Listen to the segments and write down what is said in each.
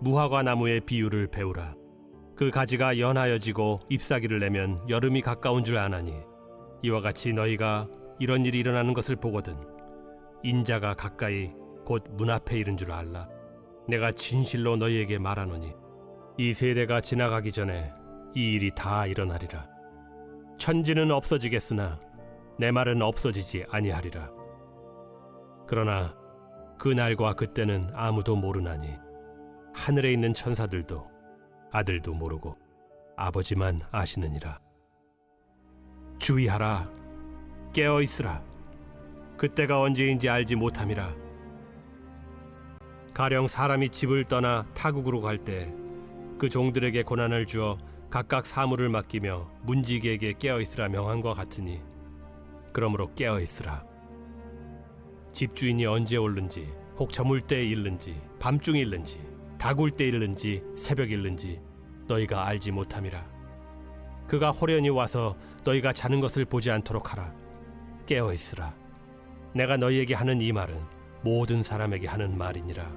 무화과 나무의 비유를 배우라. 그 가지가 연하여지고 잎사귀를 내면 여름이 가까운 줄 아나니 이와 같이 너희가 이런 일이 일어나는 것을 보거든 인자가 가까이 곧 문 앞에 이른 줄 알라. 내가 진실로 너희에게 말하노니 이 세대가 지나가기 전에 이 일이 다 일어나리라. 천지는 없어지겠으나 내 말은 없어지지 아니하리라. 그러나 그 날과 그때는 아무도 모르나니 하늘에 있는 천사들도 아들도 모르고 아버지만 아시느니라. 주의하라. 깨어 있으라. 그때가 언제인지 알지 못함이라. 가령 사람이 집을 떠나 타국으로 갈 때 그 종들에게 고난을 주어 각각 사물을 맡기며 문지기에게 깨어 있으라 명한과 같으니 그러므로 깨어 있으라. 집주인이 언제 올는지 혹 저물 때에 일는지 밤중에 일는지 다굴 때 일는지 새벽 일는지 너희가 알지 못함이라. 그가 호련히 와서 너희가 자는 것을 보지 않도록 하라. 깨어 있으라. 내가 너희에게 하는 이 말은 모든 사람에게 하는 말이니라.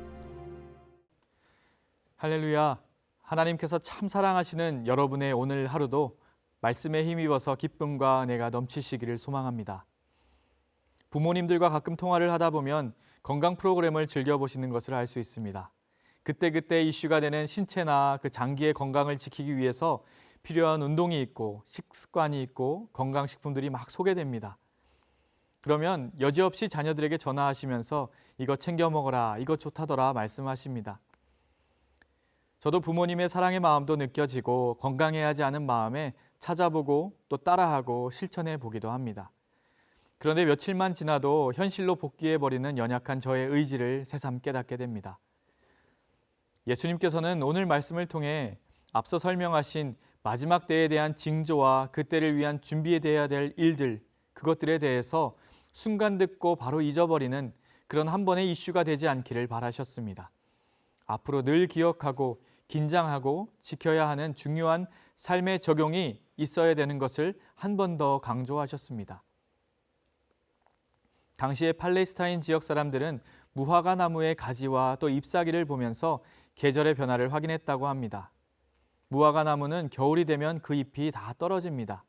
할렐루야. 하나님께서 참 사랑하시는 여러분의 오늘 하루도 말씀에 힘입어서 기쁨과 은혜가 넘치시기를 소망합니다. 부모님들과 가끔 통화를 하다 보면 건강 프로그램을 즐겨보시는 것을 알 수 있습니다. 그때그때 이슈가 되는 신체나 그 장기의 건강을 지키기 위해서 필요한 운동이 있고 식습관이 있고 건강식품들이 막 소개됩니다. 그러면 여지없이 자녀들에게 전화하시면서 이거 챙겨 먹어라, 이거 좋다더라 말씀하십니다. 저도 부모님의 사랑의 마음도 느껴지고 건강해야지 하는 마음에 찾아보고 또 따라하고 실천해 보기도 합니다. 그런데 며칠만 지나도 현실로 복귀해버리는 연약한 저의 의지를 새삼 깨닫게 됩니다. 예수님께서는 오늘 말씀을 통해 앞서 설명하신 마지막 때에 대한 징조와 그때를 위한 준비해야 될 일들, 그것들에 대해서 순간 듣고 바로 잊어버리는 그런 한 번의 이슈가 되지 않기를 바라셨습니다. 앞으로 늘 기억하고 긴장하고 지켜야 하는 중요한 삶의 적용이 있어야 되는 것을 한 번 더 강조하셨습니다. 당시의 팔레스타인 지역 사람들은 무화과 나무의 가지와 또 잎사귀를 보면서 계절의 변화를 확인했다고 합니다. 무화과 나무는 겨울이 되면 그 잎이 다 떨어집니다.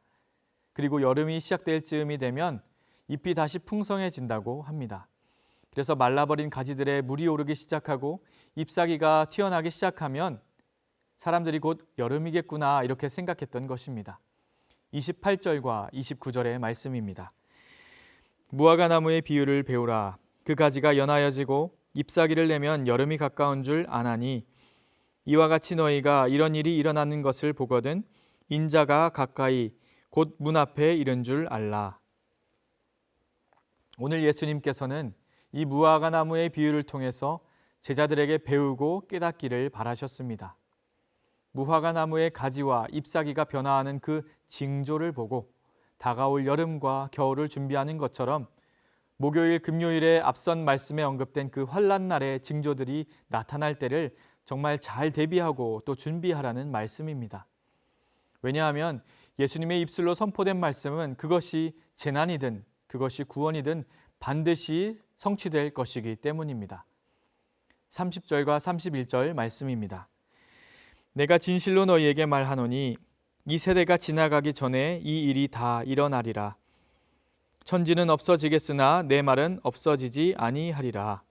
그리고 여름이 시작될 즈음이 되면 잎이 다시 풍성해진다고 합니다. 그래서 말라버린 가지들에 물이 오르기 시작하고 잎사귀가 튀어나기 시작하면 사람들이 곧 여름이겠구나 이렇게 생각했던 것입니다. 28절과 29절의 말씀입니다. 무화과 나무의 비유를 배우라. 그 가지가 연하여지고 잎사귀를 내면 여름이 가까운 줄 아나니 이와 같이 너희가 이런 일이 일어나는 것을 보거든 인자가 가까이 곧 문 앞에 이른 줄 알라. 오늘 예수님께서는 이 무화과 나무의 비유를 통해서 제자들에게 배우고 깨닫기를 바라셨습니다. 무화과 나무의 가지와 잎사귀가 변화하는 그 징조를 보고 다가올 여름과 겨울을 준비하는 것처럼 목요일, 금요일에 앞선 말씀에 언급된 그 환난날의 징조들이 나타날 때를 정말 잘 대비하고 또 준비하라는 말씀입니다. 왜냐하면 예수님의 입술로 선포된 말씀은 그것이 재난이든 그것이 구원이든 반드시 성취될 것이기 때문입니다. 30절과 31절 말씀입니다. 내가 진실로 너희에게 말하노니 이 세대가 지나가기 전에 이 일이 다 일어나리라. 천지는 없어지겠으나 내 말은 없어지지 아니하리라.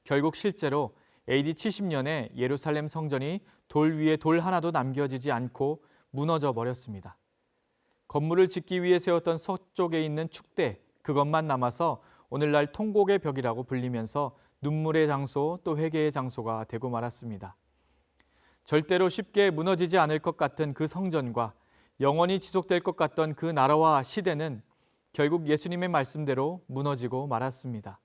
결국 실제로 AD 70년에 예루살렘 성전이 돌 위에 돌 하나도 남겨지지 않고 무너져 버렸습니다. 건물을 짓기 위해 세웠던 서쪽에 있는 축대, 그것만 남아서 오늘날 통곡의 벽이라고 불리면서 눈물의 장소 또 회개의 장소가 되고 말았습니다. 절대로 쉽게 무너지지 않을 것 같은 그 성전과 영원히 지속될 것 같던 그 나라와 시대는 결국 예수님의 말씀대로 무너지고 말았습니다.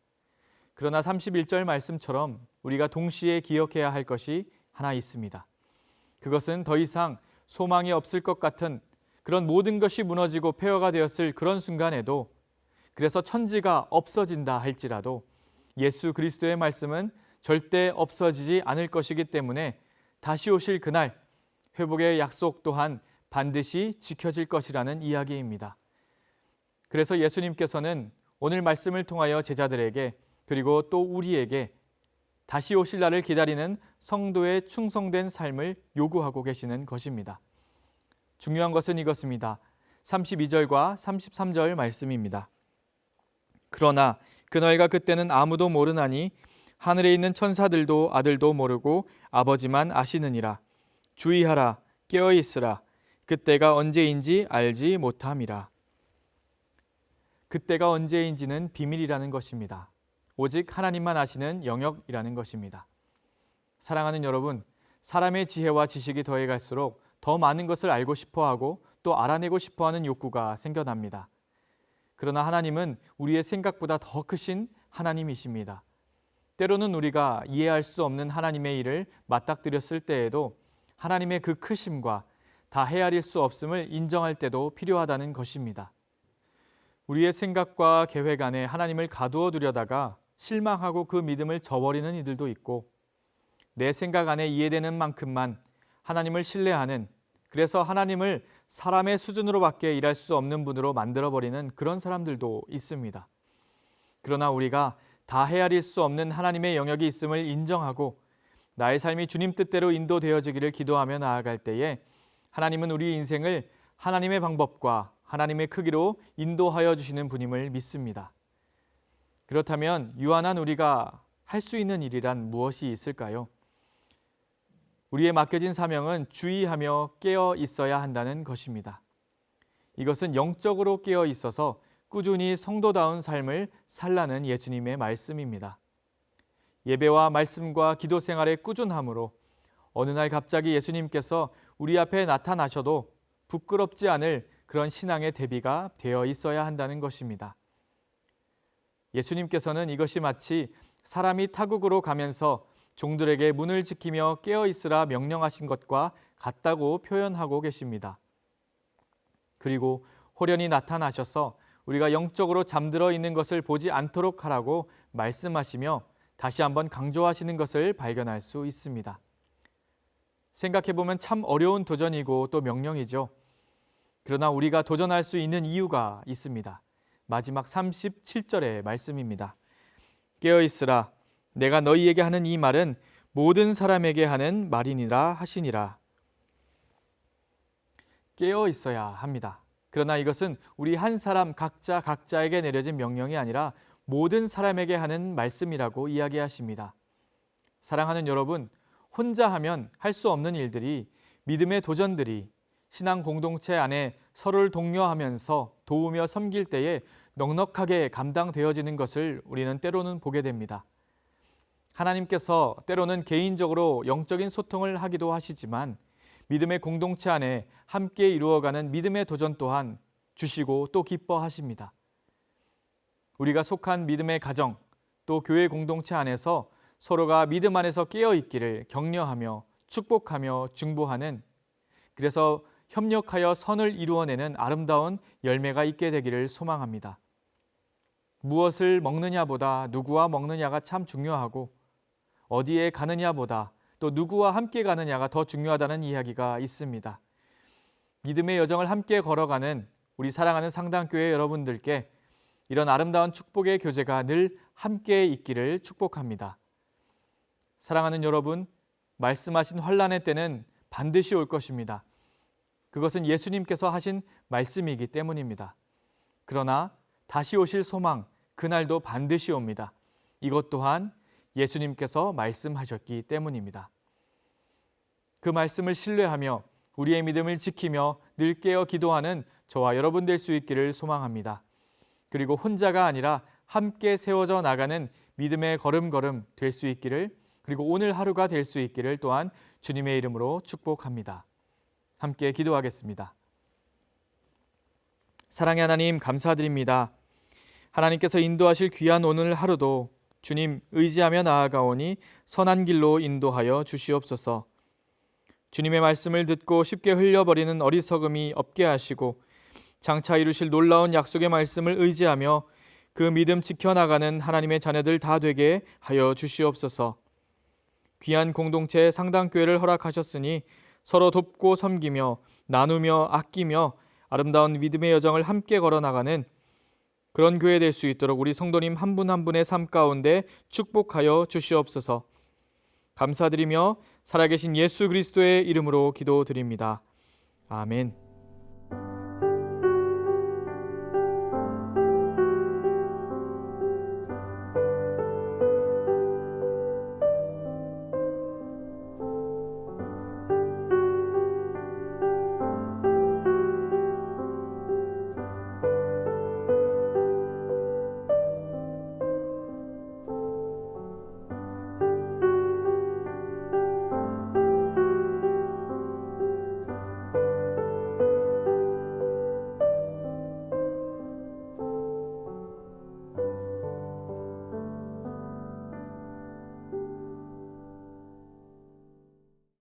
그러나 31절 말씀처럼 우리가 동시에 기억해야 할 것이 하나 있습니다. 그것은 더 이상 소망이 없을 것 같은 그런 모든 것이 무너지고 폐허가 되었을 그런 순간에도 그래서 천지가 없어진다 할지라도 예수 그리스도의 말씀은 절대 없어지지 않을 것이기 때문에 다시 오실 그날 회복의 약속 또한 반드시 지켜질 것이라는 이야기입니다. 그래서 예수님께서는 오늘 말씀을 통하여 제자들에게 그리고 또 우리에게 다시 오실 날을 기다리는 성도의 충성된 삶을 요구하고 계시는 것입니다. 중요한 것은 이것입니다. 32절과 33절 말씀입니다. 그러나 그날과 그때는 아무도 모르나니 하늘에 있는 천사들도 아들도 모르고 아버지만 아시느니라. 주의하라, 깨어 있으라. 그때가 언제인지 알지 못함이라. 그때가 언제인지는 비밀이라는 것입니다. 오직 하나님만 아시는 영역이라는 것입니다. 사랑하는 여러분, 사람의 지혜와 지식이 더해갈수록 더 많은 것을 알고 싶어하고 또 알아내고 싶어하는 욕구가 생겨납니다. 그러나 하나님은 우리의 생각보다 더 크신 하나님이십니다. 때로는 우리가 이해할 수 없는 하나님의 일을 맞닥뜨렸을 때에도 하나님의 그 크심과 다 헤아릴 수 없음을 인정할 때도 필요하다는 것입니다. 우리의 생각과 계획 안에 하나님을 가두어 두려다가 실망하고 그 믿음을 저버리는 이들도 있고, 내 생각 안에 이해되는 만큼만 하나님을 신뢰하는, 그래서 하나님을 사람의 수준으로밖에 일할 수 없는 분으로 만들어버리는 그런 사람들도 있습니다. 그러나 우리가 다 헤아릴 수 없는 하나님의 영역이 있음을 인정하고 나의 삶이 주님 뜻대로 인도되어지기를 기도하며 나아갈 때에 하나님은 우리 인생을 하나님의 방법과 하나님의 크기로 인도하여 주시는 분임을 믿습니다. 그렇다면 유한한 우리가 할 수 있는 일이란 무엇이 있을까요? 우리의 맡겨진 사명은 주의하며 깨어 있어야 한다는 것입니다. 이것은 영적으로 깨어 있어서 꾸준히 성도다운 삶을 살라는 예수님의 말씀입니다. 예배와 말씀과 기도 생활의 꾸준함으로 어느 날 갑자기 예수님께서 우리 앞에 나타나셔도 부끄럽지 않을 그런 신앙의 대비가 되어 있어야 한다는 것입니다. 예수님께서는 이것이 마치 사람이 타국으로 가면서 종들에게 문을 지키며 깨어 있으라 명령하신 것과 같다고 표현하고 계십니다. 그리고 호련히 나타나셔서 우리가 영적으로 잠들어 있는 것을 보지 않도록 하라고 말씀하시며 다시 한번 강조하시는 것을 발견할 수 있습니다. 생각해보면 참 어려운 도전이고 또 명령이죠. 그러나 우리가 도전할 수 있는 이유가 있습니다. 마지막 37절의 말씀입니다. 깨어 있으라. 내가 너희에게 하는 이 말은 모든 사람에게 하는 말이니라 하시니라. 깨어 있어야 합니다. 그러나 이것은 우리 한 사람 각자에게 내려진 명령이 아니라 모든 사람에게 하는 말씀이라고 이야기하십니다. 사랑하는 여러분, 혼자 하면 할 수 없는 일들이, 믿음의 도전들이 신앙 공동체 안에 서로를 독려하면서 도우며 섬길 때에 넉넉하게 감당되어지는 것을 우리는 때로는 보게 됩니다. 하나님께서 때로는 개인적으로 영적인 소통을 하기도 하시지만 믿음의 공동체 안에 함께 이루어가는 믿음의 도전 또한 주시고 또 기뻐하십니다. 우리가 속한 믿음의 가정, 또 교회 공동체 안에서 서로가 믿음 안에서 깨어 있기를 격려하며 축복하며 중보하는, 그래서 협력하여 선을 이루어내는 아름다운 열매가 있게 되기를 소망합니다. 무엇을 먹느냐보다 누구와 먹느냐가 참 중요하고, 어디에 가느냐보다 또 누구와 함께 가느냐가 더 중요하다는 이야기가 있습니다. 믿음의 여정을 함께 걸어가는 우리 사랑하는 상당교회 여러분들께 이런 아름다운 축복의 교제가 늘 함께 있기를 축복합니다. 사랑하는 여러분, 말씀하신 환난의 때는 반드시 올 것입니다. 그것은 예수님께서 하신 말씀이기 때문입니다. 그러나 다시 오실 소망, 그날도 반드시 옵니다. 이것 또한 예수님께서 말씀하셨기 때문입니다. 그 말씀을 신뢰하며 우리의 믿음을 지키며 늘 깨어 기도하는 저와 여러분 될 수 있기를 소망합니다. 그리고 혼자가 아니라 함께 세워져 나가는 믿음의 걸음걸음 될 수 있기를, 그리고 오늘 하루가 될 수 있기를 또한 주님의 이름으로 축복합니다. 함께 기도하겠습니다. 사랑의 하나님, 감사드립니다. 하나님께서 인도하실 귀한 오늘 하루도 주님 의지하며 나아가오니 선한 길로 인도하여 주시옵소서. 주님의 말씀을 듣고 쉽게 흘려버리는 어리석음이 없게 하시고 장차 이루실 놀라운 약속의 말씀을 의지하며 그 믿음 지켜나가는 하나님의 자녀들 다 되게 하여 주시옵소서. 귀한 공동체 상당교회를 허락하셨으니 서로 돕고 섬기며 나누며 아끼며 아름다운 믿음의 여정을 함께 걸어나가는 그런 교회 될 수 있도록 우리 성도님 한 분 한 분의 삶 가운데 축복하여 주시옵소서. 감사드리며 살아계신 예수 그리스도의 이름으로 기도드립니다. 아멘.